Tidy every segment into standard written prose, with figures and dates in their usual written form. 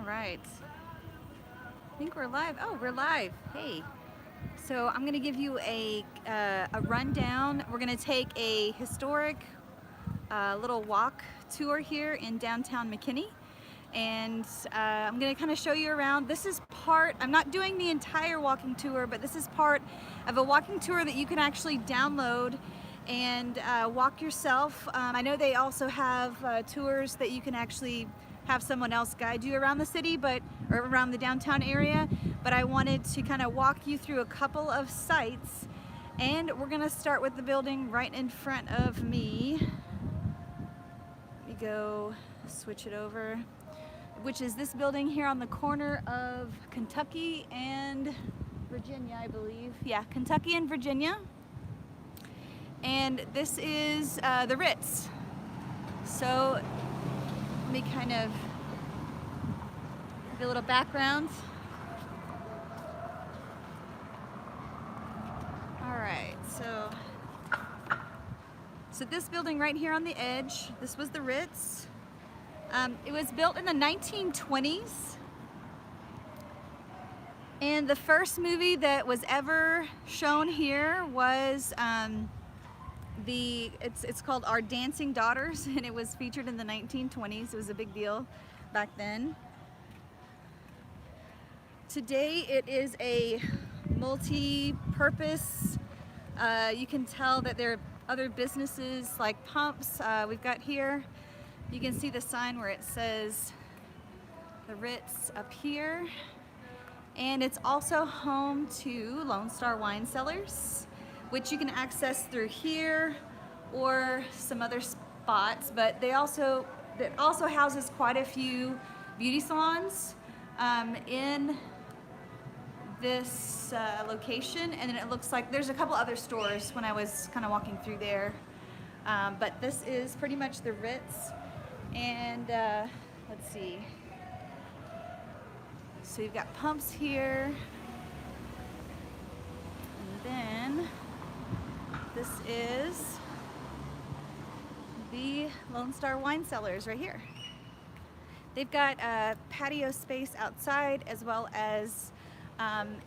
right. I think we're live. Oh, we're live. Hey. So I'm gonna give you a rundown. We're gonna take a historic little walk tour here in downtown McKinney. And I'm gonna kind of show you around. This is part, I'm not doing the entire walking tour, but this is part of a walking tour that you can actually download and walk yourself. I know they also have tours that you can actually have someone else guide you around the city, or around the downtown area, but I wanted to kind of walk you through a couple of sites, and we're gonna start with the building right in front of me. Let me go switch it over, which is this building here on the corner of Kentucky and Virginia, I believe. Yeah, Kentucky and Virginia. And this is the Ritz. So let me kind of give a little background. All right, so this building right here on the edge, this was the Ritz. It was built in the 1920s. And the first movie that was ever shown here was it's called Our Dancing Daughters, and it was featured in the 1920s. It was a big deal back then. Today it is a multi-purpose. You can tell that there are other businesses like pumps. We've got here, you can see the sign where it says the Ritz up here. And it's also home to Lone Star Wine Cellars, which you can access through here or some other spots, but it also houses quite a few beauty salons in this location. And then it looks like there's a couple other stores when I was kind of walking through there. But this is pretty much the Ritz. And let's see. So you've got pumps here. And then this is the Lone Star Wine Cellars right here. They've got patio space outside as well as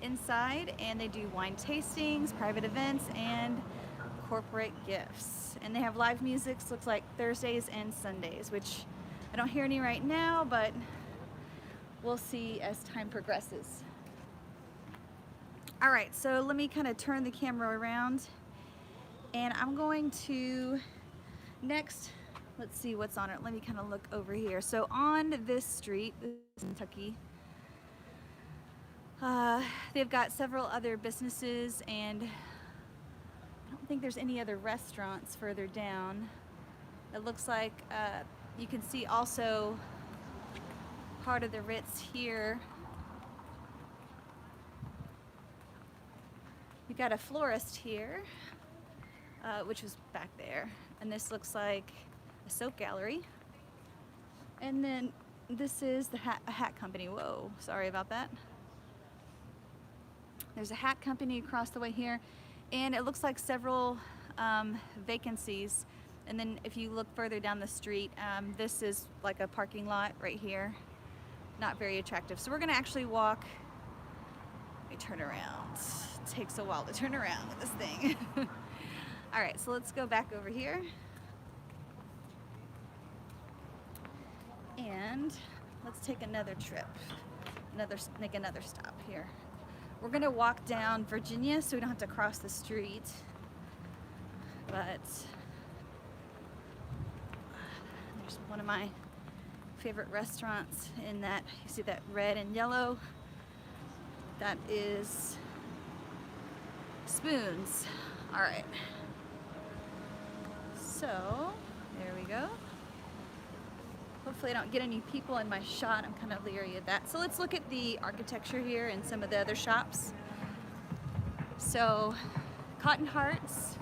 inside, and they do wine tastings, private events, and corporate gifts. And they have live music, looks like Thursdays and Sundays, which I don't hear any right now, but we'll see as time progresses. All right, so let me kind of turn the camera around, and I'm going to next, let's see what's on it. Let me kind of look over here. So on this street, this is Kentucky, they've got several other businesses, and I don't think there's any other restaurants further down. It looks like you can see also part of the Ritz here. We got a florist here, which was back there, and this looks like a soap gallery. And then this is the hat company. Whoa, sorry about that. There's a hat company across the way here, and it looks like several vacancies. And then if you look further down the street, this is like a parking lot right here. Not very attractive. So we're gonna actually walk. Let me turn around. It takes a while to turn around with this thing. All right, so let's go back over here. And let's take another trip. Make another stop here. We're gonna walk down Virginia so we don't have to cross the street. But there's one of my favorite restaurants in that, you see that red and yellow? That is Spoons. All right. So, there we go. Hopefully I don't get any people in my shot. I'm kind of leery of that. So let's look at the architecture here and some of the other shops. So, Cotton Hearts,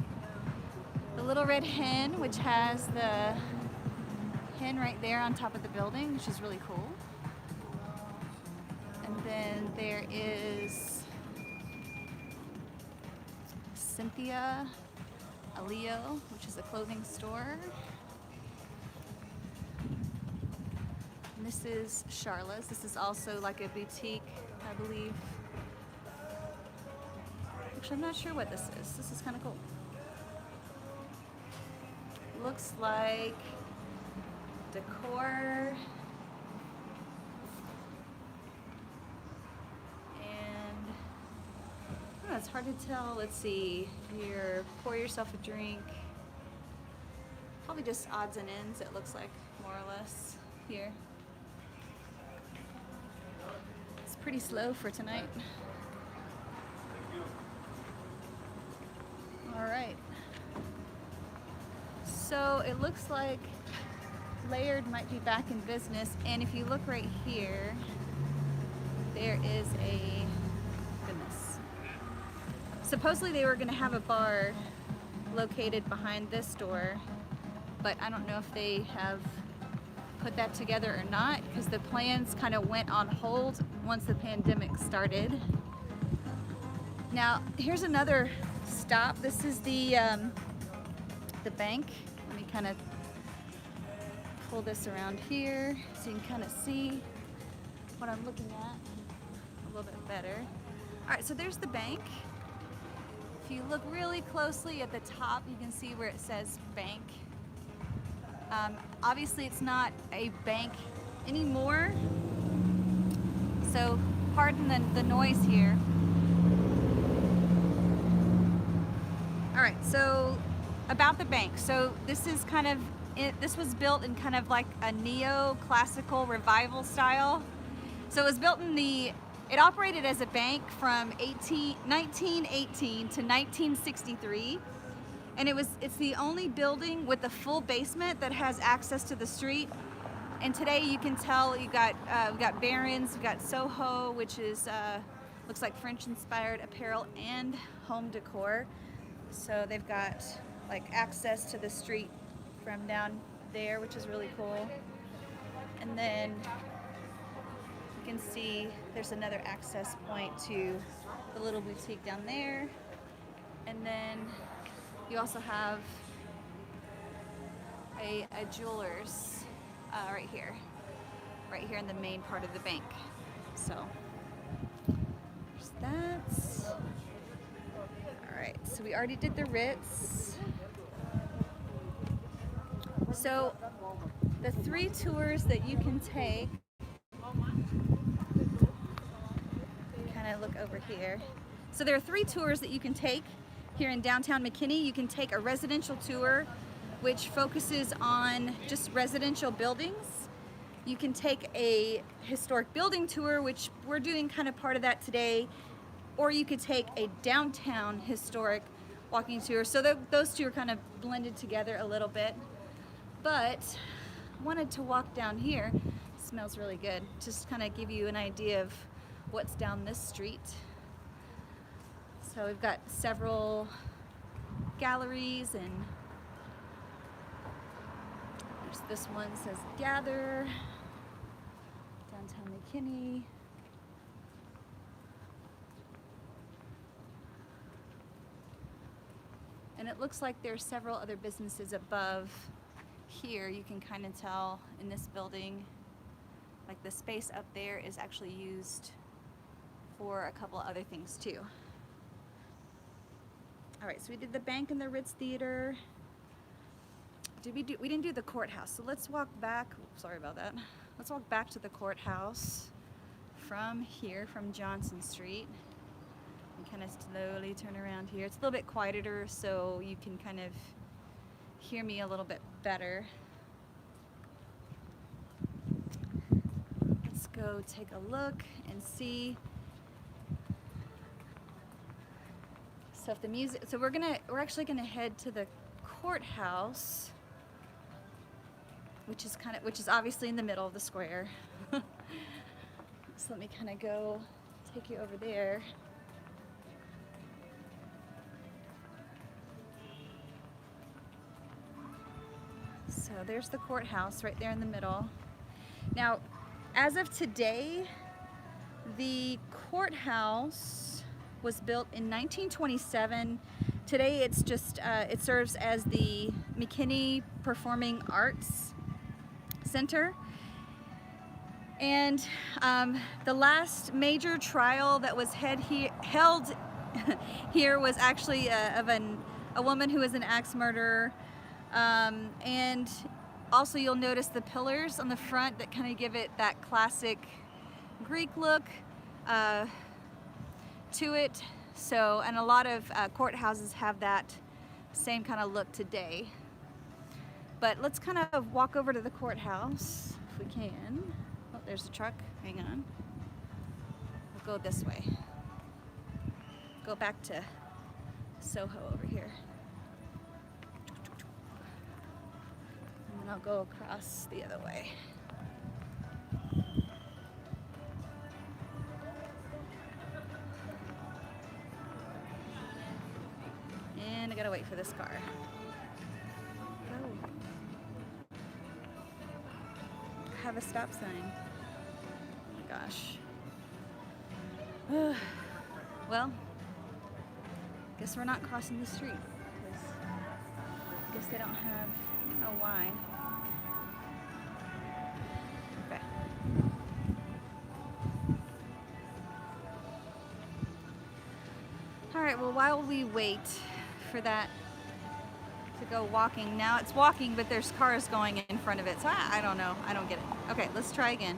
the Little Red Hen, which has the hen right there on top of the building, which is really cool. And then there is Cynthia Aleo, which is a clothing store. And this is Charlotte's. This is also like a boutique, I believe. Actually, I'm not sure what this is. This is kind of cool. Looks like decor. And I don't know, it's hard to tell. Let's see. Here, pour yourself a drink. Probably just odds and ends, it looks like, more or less, here. It's pretty slow for tonight. All right. So it looks like Layered might be back in business, and if you look right here, there is a, goodness. Supposedly they were gonna have a bar located behind this door, but I don't know if they have put that together or not, because the plans kind of went on hold once the pandemic started. Now, here's another stop. This is the bank. Let me kind of pull this around here so you can kind of see what I'm looking at a little bit better. All right, so there's the bank. If you look really closely at the top, you can see where it says bank. Obviously, it's not a bank anymore, so pardon the noise here. All right, so about the bank. So this is kind of, this was built in kind of like a neo-classical revival style. So it was built in it operated as a bank from 1918 to 1963. And it's the only building with a full basement that has access to the street. And today you can tell we got Barron's, we got Soho, which is looks like French-inspired apparel and home decor. So they've got like access to the street from down there, which is really cool. And then you can see there's another access point to the little boutique down there. And then you also have a jeweler's right here in the main part of the bank. So there's that. All right, so we already did the Ritz. So the 3 tours that you can take, kind of look over here. So there are 3 tours that you can take here in Downtown McKinney. You can take a residential tour, which focuses on just residential buildings. You can take a historic building tour, which we're doing kind of part of that today, or you could take a downtown historic walking tour. So those two are kind of blended together a little bit. But I wanted to walk down here. It smells really good. Just kind of give you an idea of what's down this street. So we've got several galleries, and there's this one that says Gather, Downtown McKinney. And it looks like there's several other businesses above here. You can kind of tell in this building, like the space up there is actually used for a couple of other things too. All right, so we did the bank and the Ritz Theater. We didn't do the courthouse, so let's walk back. Sorry about that. Let's walk back to the courthouse from here, from Johnson Street. And kind of slowly turn around here. It's a little bit quieter, so you can kind of hear me a little bit better. Let's go take a look and see. So if the music, so we're actually gonna head to the courthouse, which is obviously in the middle of the square. So let me kind of go take you over there. So there's the courthouse right there in the middle. Now, as of today, the courthouse was built in 1927. Today it's just, it serves as the McKinney Performing Arts Center. And the last major trial that was held here was actually of a woman who was an axe murderer. And also you'll notice the pillars on the front that kind of give it that classic Greek look to it. So, and a lot of courthouses have that same kind of look today. But let's kind of walk over to the courthouse if we can. Oh, there's a truck. Hang on. We'll go this way. Go back to Soho over here. And then I'll go across the other way. And I gotta wait for this car. Oh. Have a stop sign. Oh my gosh. Well, guess we're not crossing the street. Guess they don't have, I don't know why. Okay. All right, well, while we wait for that to go walking, now it's walking, but there's cars going in front of it, so I don't know. I don't get it. Okay, let's try again.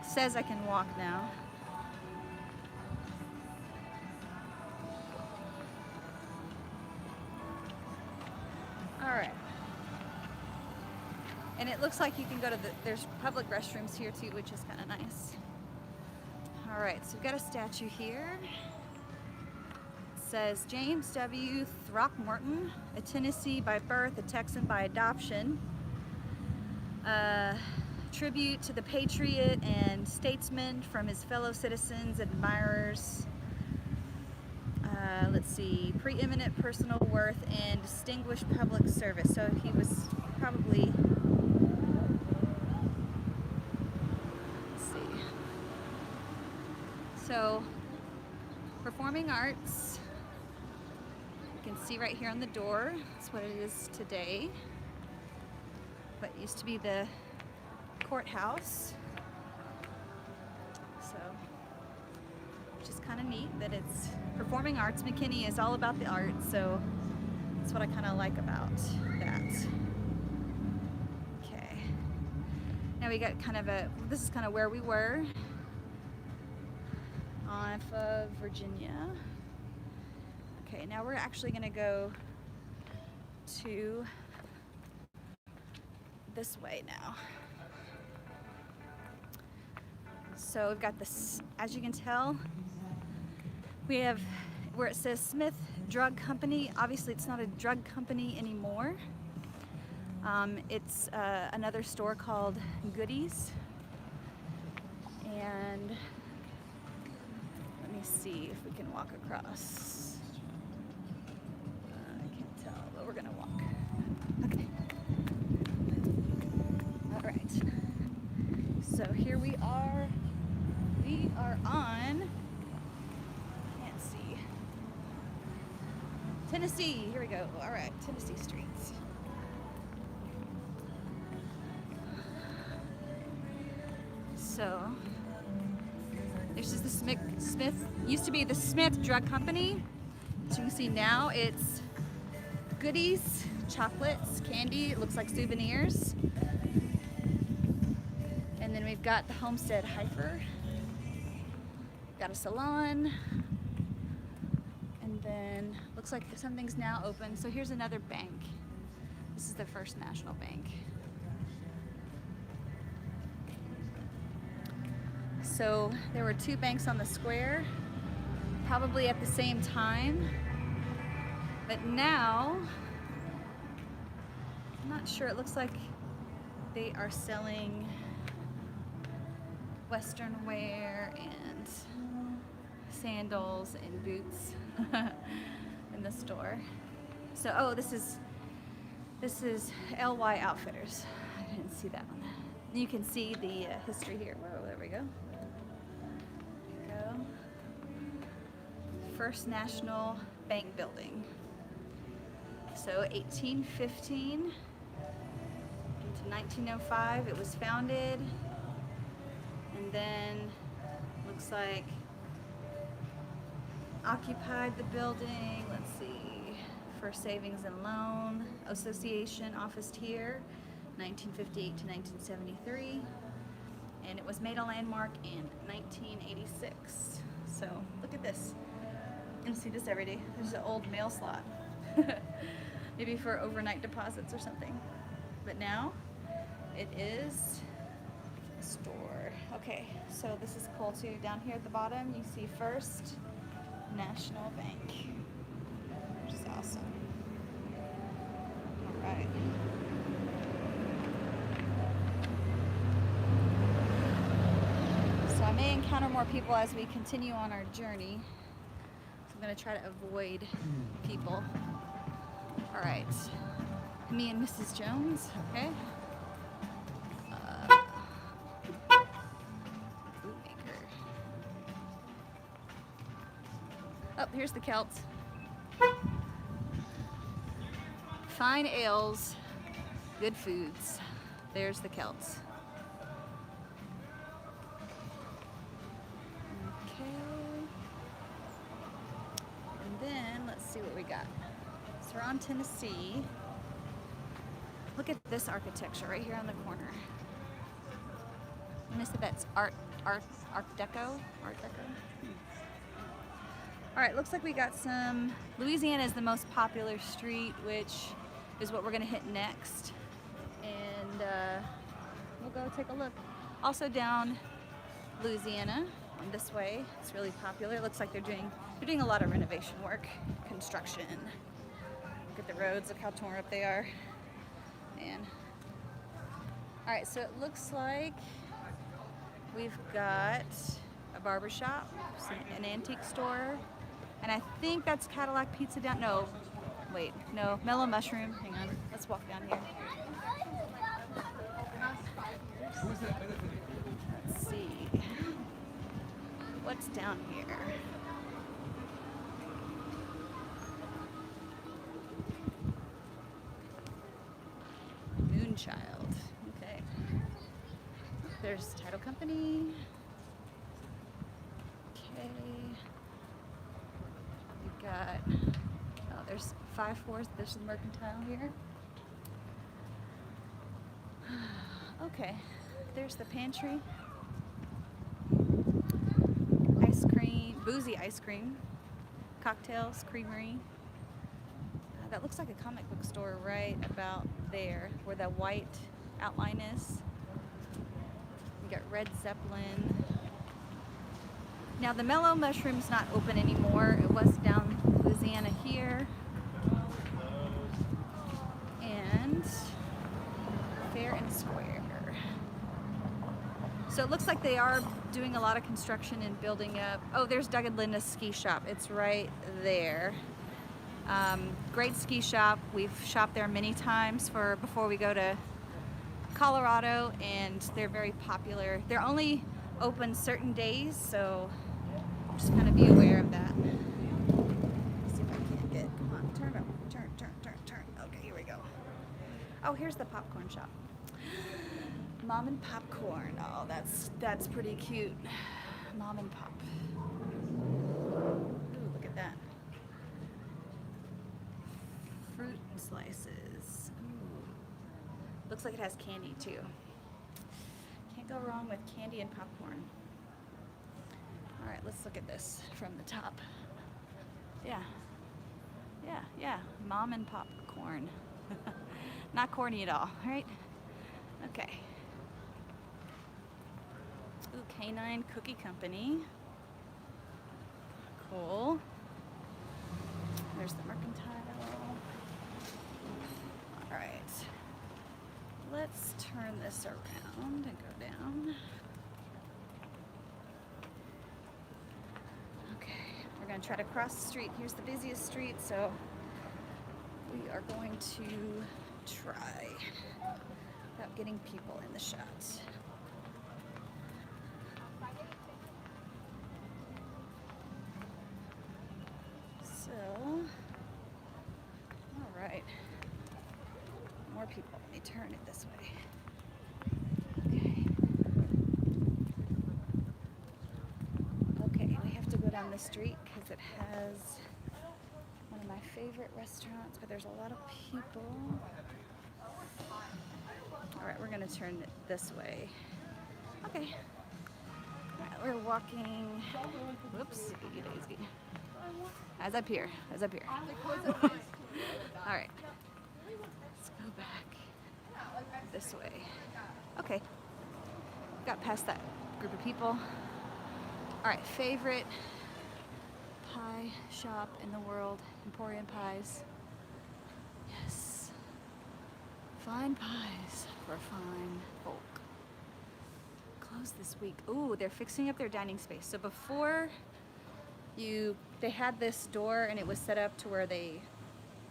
It says I can walk now. All right. And it looks like you can go to there's public restrooms here too, which is kind of nice. All right, so we've got a statue here. It says James W. Throckmorton, a Tennessee by birth, a Texan by adoption. Tribute to the patriot and statesman from his fellow citizens, admirers. Let's see, preeminent personal worth and distinguished public service. So he was probably, let's see. So, performing arts. You can see right here on the door. That's what it is today. What used to be the courthouse. So, which is kind of neat that it's performing arts. McKinney is all about the arts, so that's what I kind of like about that. Okay. Now we got kind of this is kind of where we were off of Virginia. Okay, now we're actually going to go to this way now. So we've got this, as you can tell, we have where it says Smith Drug Company. Obviously it's not a drug company anymore. It's another store called Goodies. And let me see if we can walk across. I can't tell, but we're gonna walk. Okay. All right. So here we are. We are on, can't see, Tennessee. Here we go. All right, Tennessee streets. So this is the Smith, used to be the Smith Drug Company. As you can see now, it's Goodies, chocolates, candy. It looks like souvenirs. And then we've got the Homestead Heifer. Got a salon, and then looks like something's now open. So here's another bank. This is the First National Bank. So there were two banks on the square, probably at the same time, but now, I'm not sure, it looks like they are selling Western wear and sandals and boots in the store. So, oh, this is LY Outfitters. I didn't see that one. You can see the history here. Whoa, there we go. There we go. First National Bank Building. So 1815 So 1905 it was founded, and then looks like occupied the building. Let's see, First Savings and Loan Association officed here, 1958 to 1973, and it was made a landmark in 1986. So look at this. You can see this every day. There's an old mail slot, maybe for overnight deposits or something. But now it is a store. Okay, so this is cool too. Down here at the bottom, you see First National Bank, which is awesome. All right. So I may encounter more people as we continue on our journey. So I'm going to try to avoid people. All right. Me and Mrs. Jones, okay? Food maker. Oh, here's the Celts. Fine ales, good foods. There's the Celts. Okay. And then let's see what we got. So we're on Tennessee. Look at this architecture right here on the corner. I'm gonna say that's Art Deco. All right, looks like we got some. Louisiana is the most popular street, which is what we're gonna hit next, and we'll go take a look. Also down Louisiana, this way, it's really popular. It looks like they're doing a lot of renovation work, construction. Look at the roads. Look how torn up they are. Man. All right, so it looks like we've got a barber shop, an antique store, and I think that's Cadillac Pizza down. No, wait, no, Mellow Mushroom. Hang on, let's walk down here. Let's see what's down here. Child. Okay. There's title company. Okay. We've got, oh, there's 5-4. There's the mercantile here. Okay. There's the pantry. Ice cream, boozy ice cream. Cocktails, creamery. That looks like a comic book store right about there, where the white outline is. We got Red Zeppelin. Now the Mellow Mushroom's not open anymore. It was down Louisiana here. And Fair and Square. So it looks like they are doing a lot of construction and building up. Oh, there's Doug and Linda's ski shop. It's right there. Great ski shop. We've shopped there many times before we go to Colorado, and they're very popular. They're only open certain days, so just kind of be aware of that. Let's see if I can't get, come on, turn. Okay, here we go. Oh, here's the popcorn shop. Mom and Popcorn. Oh, that's pretty cute. Mom and Pop. Ooh, look at that. Fruit slices. Ooh. Looks like it has candy too. Can't go wrong with candy and popcorn. All right, let's look at this from the top. Yeah. Mom and Popcorn. Not corny at all, right? Okay. Ooh, Canine Cookie Company. Cool. There's the mercantile. All right. Let's turn this around and go down. Okay, we're gonna try to cross the street. Here's the busiest street, so we are going to try without getting people in the shot. So, all right, more people. Let me turn it this way. Okay, we have to go down the street because it has one of my favorite restaurants, but there's a lot of people. All right, we're gonna turn it this way. Okay. All right, we're walking. Whoops, daisy. As up here, as up here. All right, let's go back this way. Okay, got past that group of people. All right, favorite pie shop in the world, Emporium Pies. Yes, fine pies for fine folk. Closed this week. Ooh, they're fixing up their dining space. So before they had this door and it was set up to where they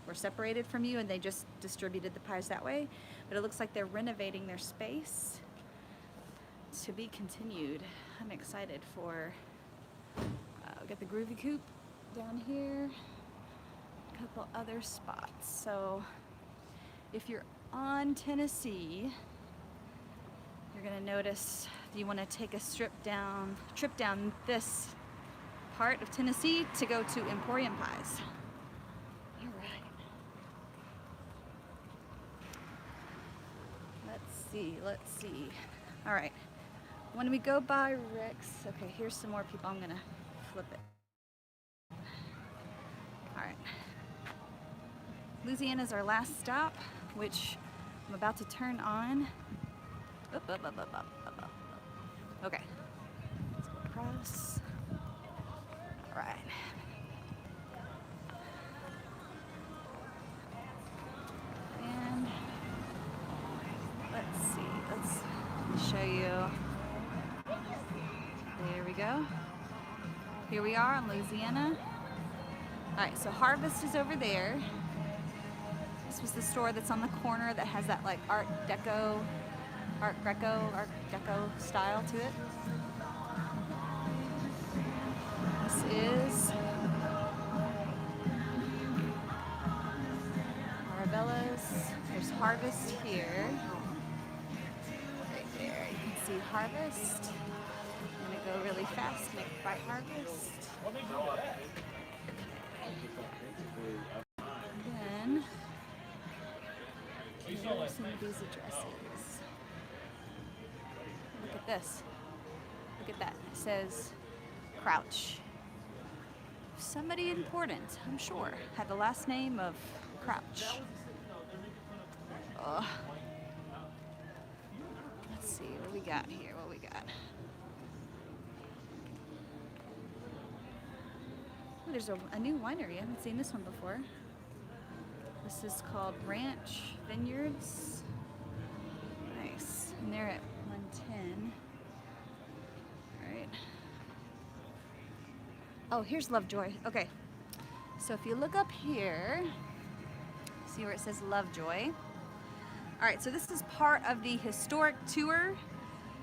were separated from you and they just distributed the pies that way. But it looks like they're renovating their space to be continued. I'm excited for, we got the Groovy Coop down here, a couple other spots. So if you're on Tennessee, you're gonna notice you wanna take a trip down this part of Tennessee to go to Emporium Pies. All right. Let's see. All right. When we go by Rick's, okay, here's some more people. I'm gonna flip it. All right. Louisiana's our last stop, which I'm about to turn on. Up. Okay. Let's go across. All right. And let's see. Let's show you. There we go. Here we are in Louisiana. All right, so Harvest is over there. This was the store that's on the corner that has that like Art Deco style to it. This is Arabella's. There's Harvest here. Right there, you can see Harvest. I'm gonna go really fast, make it by Harvest. Then, here are some of these addresses. Look at this. Look at that. It says Crouch. Somebody important, I'm sure, had the last name of Crouch. Let's see what we got here. Oh, there's a new winery. I haven't seen this one before. This is called Ranch Vineyards. Nice. And they're at 110. All right. Oh, here's Lovejoy. Okay. So if you look up here, see where it says Lovejoy. All right, so this is part of the historic tour.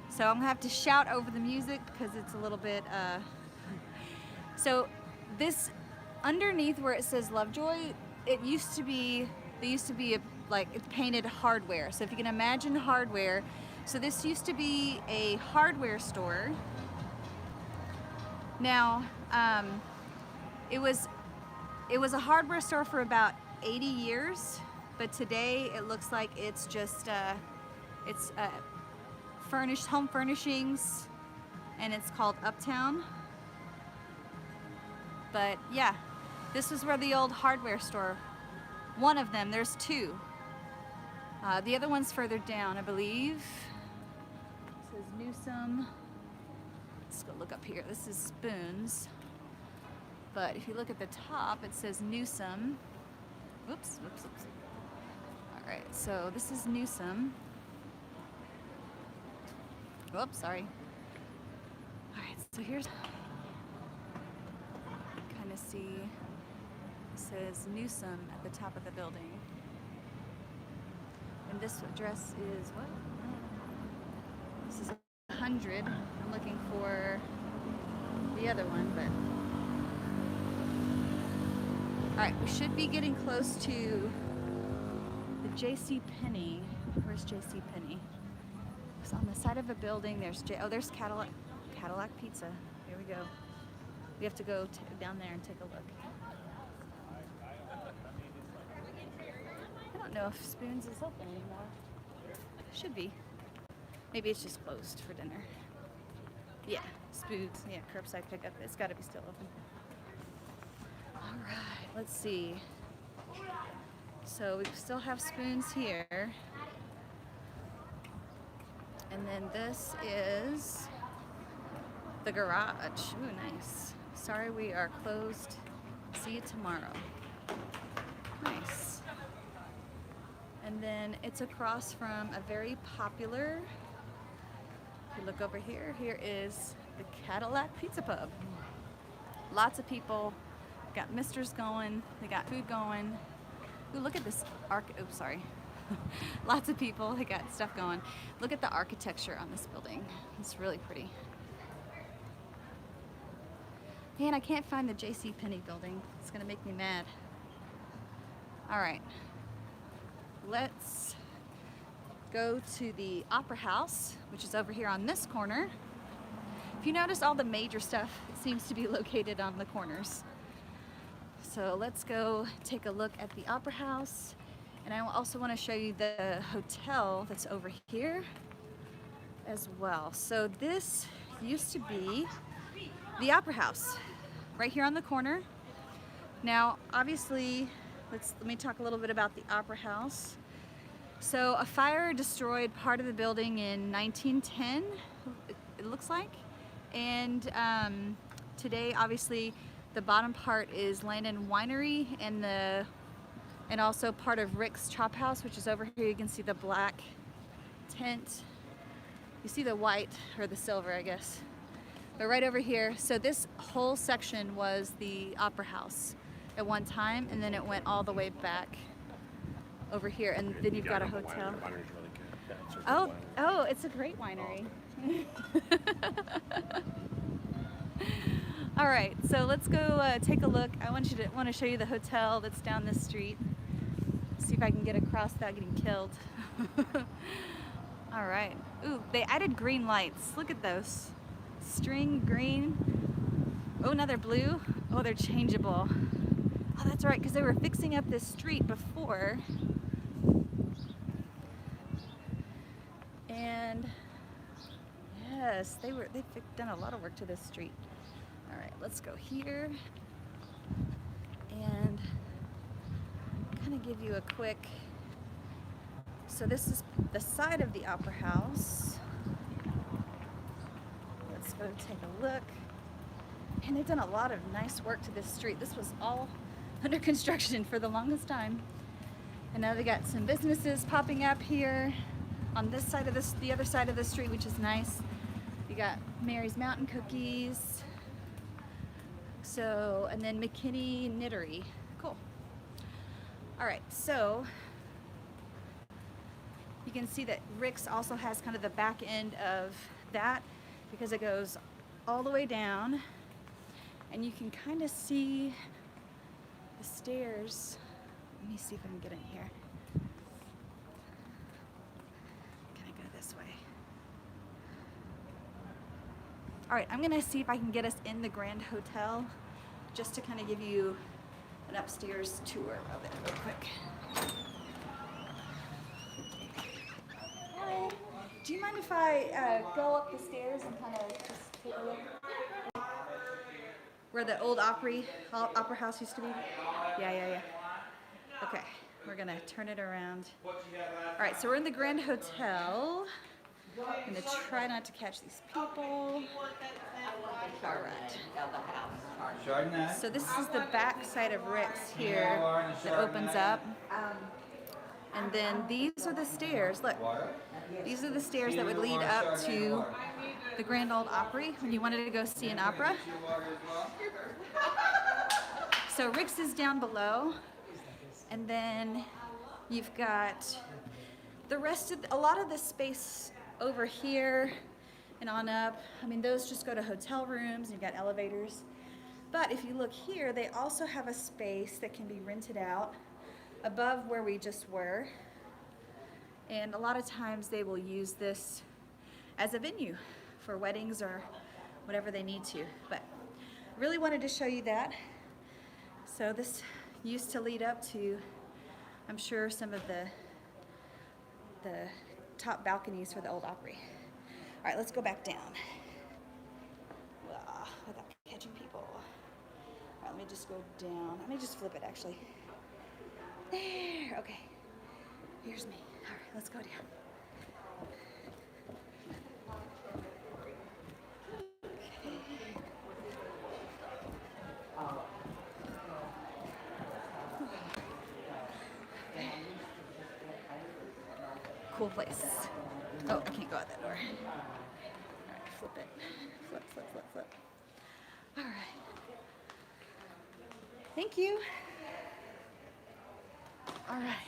So I'm gonna have to shout over the music because it's a little bit, so this, underneath where it says Lovejoy, they used to be like, it's painted hardware. So if you can imagine hardware, so this used to be a hardware store. Now, it was a hardware store for about 80 years, but today it looks like it's just, furnished home furnishings, and it's called Uptown. But yeah, this is where the old hardware store, one of them, there's two. The other one's further down, I believe. It says Newsom. Let's go look up here. This is Spoons. But if you look at the top, it says Newsom. Oops. All right, so this is Newsom. Oops, sorry. All right, so here's, kind of see, it says Newsom at the top of the building. And this address is what? This is 100. I'm looking for the other one, but. All right, we should be getting close to the J.C. Penney. Where's JCPenney? It's on the side of a building. There's there's Cadillac Pizza. Here we go. We have to go down there and take a look. I don't know if Spoons is open anymore. Should be. Maybe it's just closed for dinner. Yeah, Spoons. Yeah, curbside pickup. It's got to be still open. All right, let's see. So we still have Spoons here. And then this is the garage. Ooh, nice. Sorry, we are closed. See you tomorrow. Nice. And then it's across from a very popular, if you look over here, here is the Cadillac Pizza Pub. Lots of people. Got misters going. They got food going. Ooh, look at this oops, sorry. Lots of people. They got stuff going. Look at the architecture on this building. It's really pretty. Man, I can't find the JCPenney building. It's gonna make me mad. All right. Let's go to the Opera House, which is over here on this corner. If you notice, all the major stuff seems to be located on the corners. So let's go take a look at the Opera House. And I also want to show you the hotel that's over here as well. So this used to be the Opera House right here on the corner. Now, obviously, let me talk a little bit about the Opera House. So a fire destroyed part of the building in 1910, it looks like. And today, obviously, the bottom part is Landon Winery and also part of Rick's Chop House, which is over here. You can see the black tent. You see the white, or the silver, I guess. But right over here, so this whole section was the Opera House at one time, and then it went all the way back over here, and then you've got a hotel. The winery's really good. Yeah, Oh, it's a great winery. All right, so let's go take a look. I want to show you the hotel that's down this street. See if I can get across without getting killed. All right. Ooh, they added green lights. Look at those. String green. Oh, another blue. Oh, they're changeable. Oh, that's right, because they were fixing up this street before. And yes, they've done a lot of work to this street. All right, let's go here and kind of give you a quick. So this is the side of the Opera House. Let's go take a look. And they've done a lot of nice work to this street. This was all under construction for the longest time. And now they got some businesses popping up here on this side of the other side of the street, which is nice. You got Mary's Mountain Cookies. So, and then McKinney Knittery. Cool. All right, so you can see that Rick's also has kind of the back end of that because it goes all the way down, and you can kind of see the stairs. Let me see if I can get in here. Can I go this way? All right, I'm gonna see if I can get us in the Grand Hotel just to kind of give you an upstairs tour of it real quick. Hi. Do you mind if I go up the stairs and kind of just take a look? Where the old opera house used to be? Yeah. Okay, we're gonna turn it around. All right, so we're in the Grand Hotel. I'm gonna try not to catch these people. All right. So this is the back side of Ritz here that opens up. And then these are the stairs. Look, these are the stairs that would lead up to the Grand Ole Opry when you wanted to go see an opera. So Rick's is down below, and then you've got the rest of a lot of the space over here and on up. I mean, those just go to hotel rooms. You've got elevators. But if you look here, they also have a space that can be rented out above where we just were. And a lot of times they will use this as a venue for weddings or whatever they need to. But I really wanted to show you that. So this used to lead up to, I'm sure, some of the top balconies for the old Opry. All right, let's go back down. Without catching people. All right, let me just go down. Let me just flip it, actually. There, okay. Here's me. All right, let's go down. Cool place. Oh, I can't go out that door. All right, flip it. Flip, flip, flip, flip. All right. Thank you. All right.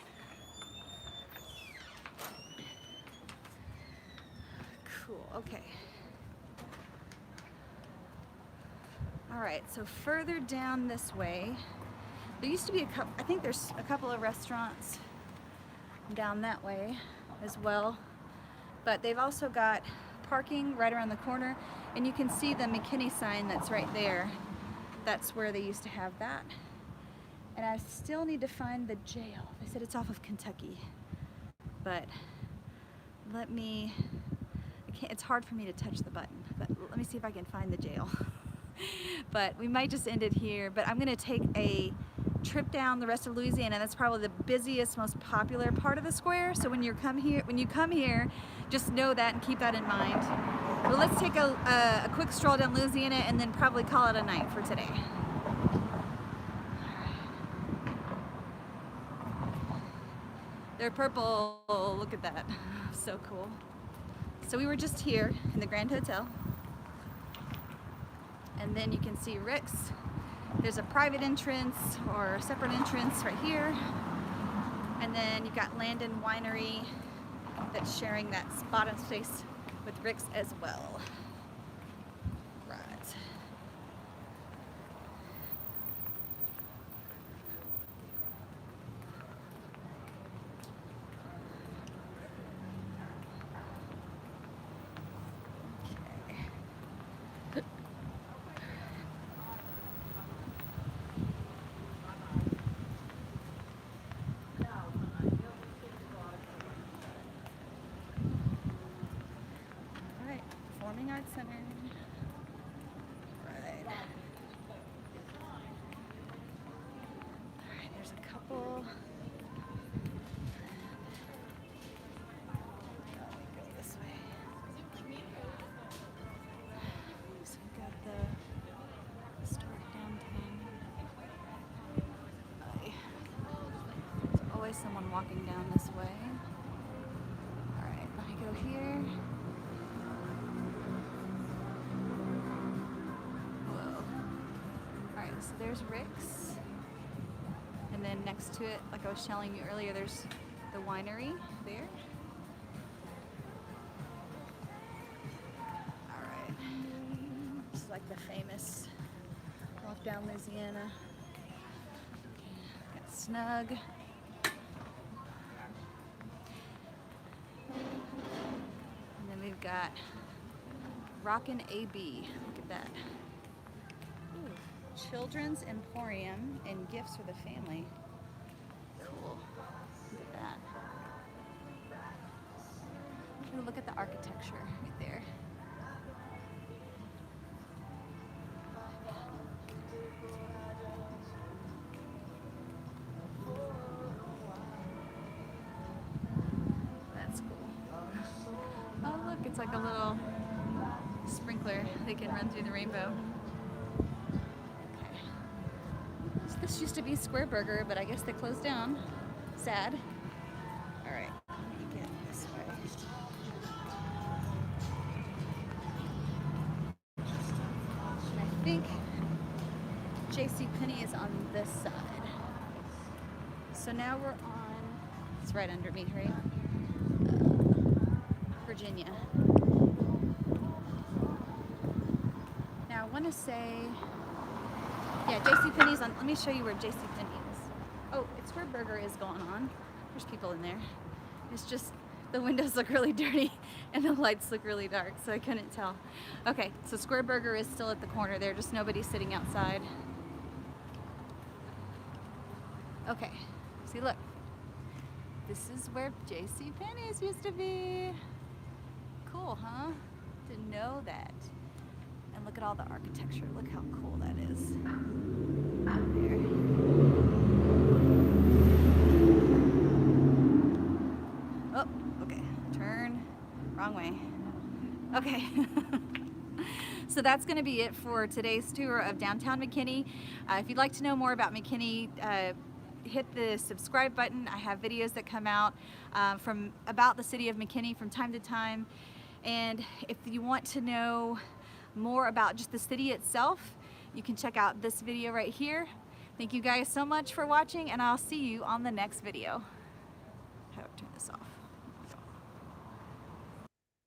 Cool, okay. All right, so further down this way, there used to be I think there's a couple of restaurants down that way as well, but they've also got parking right around the corner, and you can see the McKinney sign that's right there. That's where they used to have that. And I still need to find the jail. They said it's off of Kentucky, but it's hard for me to touch the button, but let me see if I can find the jail. But we might just end it here, but I'm gonna take a trip down the rest of Louisiana. That's probably the busiest, most popular part of the square. So when you come here, just know that and keep that in mind. But let's take a quick stroll down Louisiana and then probably call it a night for today. They're purple, look at that, so cool. So we were just here in the Grand Hotel. And then you can see Ritz. There's a private entrance or a separate entrance right here. And then you've got Landon Winery that's sharing that spot and space with Ritz as well. Right. Arts Center. Right. Alright, there's a couple. Let me go this way. So we've got the Historic Downtown. There's always someone walking down this way. Alright, let me go here. So there's Rick's, and then next to it, like I was telling you earlier, there's the winery there. All right, this is like the famous walk down Louisiana. Got Snug. And then we've got Rockin' AB. Look at that. Children's Emporium and gifts for the family. Cool. Look at that. Look at the architecture right there. That's cool. Oh look, it's like a little sprinkler. They can run through the rainbow. This used to be Square Burger, but I guess they closed down. Sad. All right, let me get this way. And I think JCPenney is on this side. So now we're on, it's right under me, right? Virginia. Now I want to say, yeah, JCPenney's on. Let me show you where JCPenney is. Oh, it's where Burger is going on. There's people in there. It's just The windows look really dirty and the lights look really dark, so I couldn't tell. Okay, so Square Burger is still at the corner there, just nobody sitting outside. Okay, see, look. This is where JCPenney's used to be. Cool, huh? Didn't know that. And look at all the architecture. Look how cool that is. There. Oh, okay. Turn. Wrong way. Okay. So that's going to be it for today's tour of Downtown McKinney. If you'd like to know more about McKinney, hit the subscribe button. I have videos that come out about the city of McKinney from time to time. And if you want to know more about just the city itself, you can check out this video right here. Thank you guys so much for watching, and I'll see you on the next video. How do I turn this off?